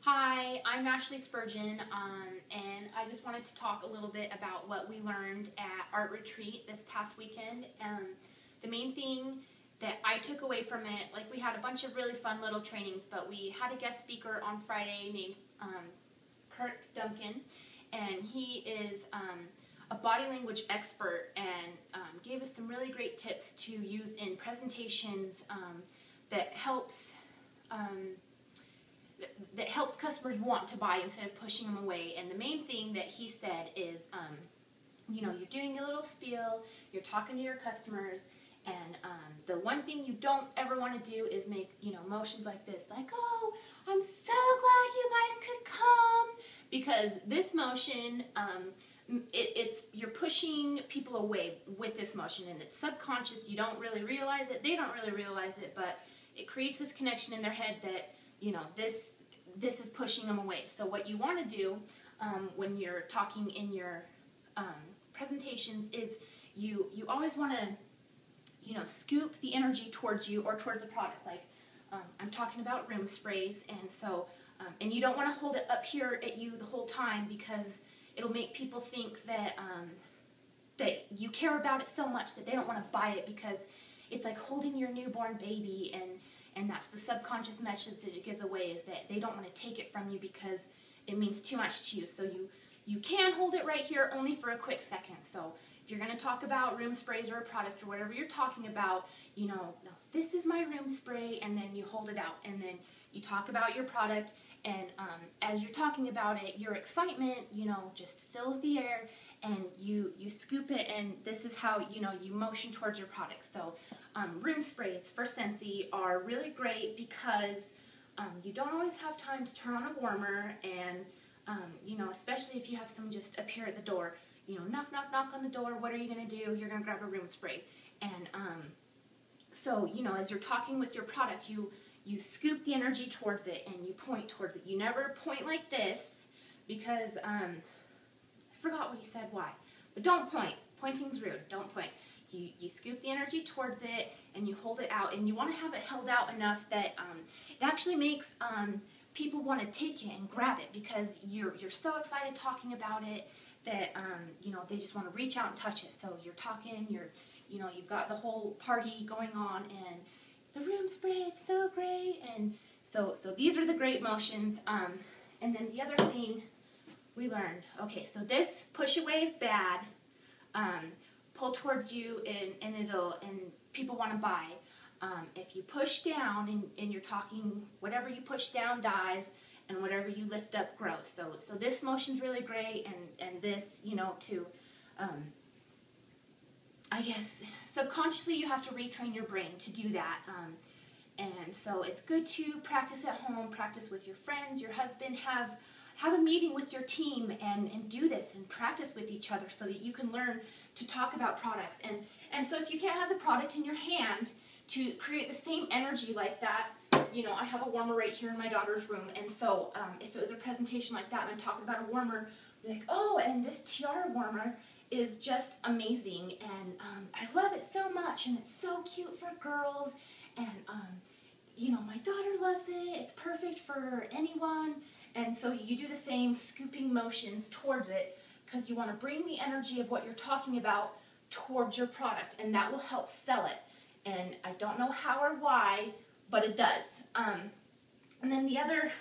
Hi, I'm Ashley Spurgeon, and I just wanted to talk a little bit about what we learned at Art Retreat this past weekend. The main thing that I took away from it, like we had a bunch of really fun little trainings, but we had a guest speaker on Friday named Kirk Duncan, and he is a body language expert and gave us some really great tips to use in presentations that helps customers want to buy instead of pushing them away. And the main thing that he said is, you're doing a little spiel, you're talking to your customers, and the one thing you don't ever want to do is make, motions like this, like, oh, I'm so glad you guys could come, because this motion, you're pushing people away with this motion, and it's subconscious. You don't really realize it, they don't really realize it, but it creates this connection in their head that, this is pushing them away. So what you want to do when you're talking in your presentations is you always want to, scoop the energy towards you or towards the product. Like I'm talking about room sprays, and so and you don't want to hold it up here at you the whole time, because it'll make people think that that you care about it so much that they don't want to buy it, because it's like holding your newborn baby, and that's the subconscious message that it gives away, is that they don't want to take it from you because it means too much to you. So you can hold it right here only for a quick second. So if you're going to talk about room sprays or a product or whatever you're talking about, this is my room spray, and then you hold it out, and then you talk about your product, and as you're talking about it, your excitement, just fills the air, and you scoop it, and this is how, you motion towards your product. So room sprays for Scentsy are really great because you don't always have time to turn on a warmer, and, especially if you have someone just appear at the door, knock, knock, knock on the door, what are you going to do? You're going to grab a room spray. And so, as you're talking with your product, you scoop the energy towards it, and you point towards it. You never point like this, because I forgot what he said why, but don't point. Pointing's rude. Don't point. You scoop the energy towards it, and you hold it out, and you want to have it held out enough that it actually makes people want to take it and grab it, because you're so excited talking about it that they just want to reach out and touch it. So you're talking, you've got the whole party going on, and the room spray, it's so great, and so these are the great motions. And then the other thing we learned, okay, so this push away is bad. Pull towards you, and people want to buy. If you push down and you're talking, whatever you push down dies, and whatever you lift up grows. So this motion's really great, and this, I guess subconsciously you have to retrain your brain to do that. And so it's good to practice at home, practice with your friends, your husband, have a meeting with your team, and do this and practice with each other so that you can learn to talk about products. And so if you can't have the product in your hand to create the same energy like that, I have a warmer right here in my daughter's room, and so if it was a presentation like that and I'm talking about a warmer, like, oh, and this tiara warmer is just amazing, and I love it so much, and it's so cute for girls, and my daughter loves it, it's perfect for anyone. And so you do the same scooping motions towards it, because you want to bring the energy of what you're talking about towards your product, and that will help sell it. And I don't know how or why, but it does. And then the other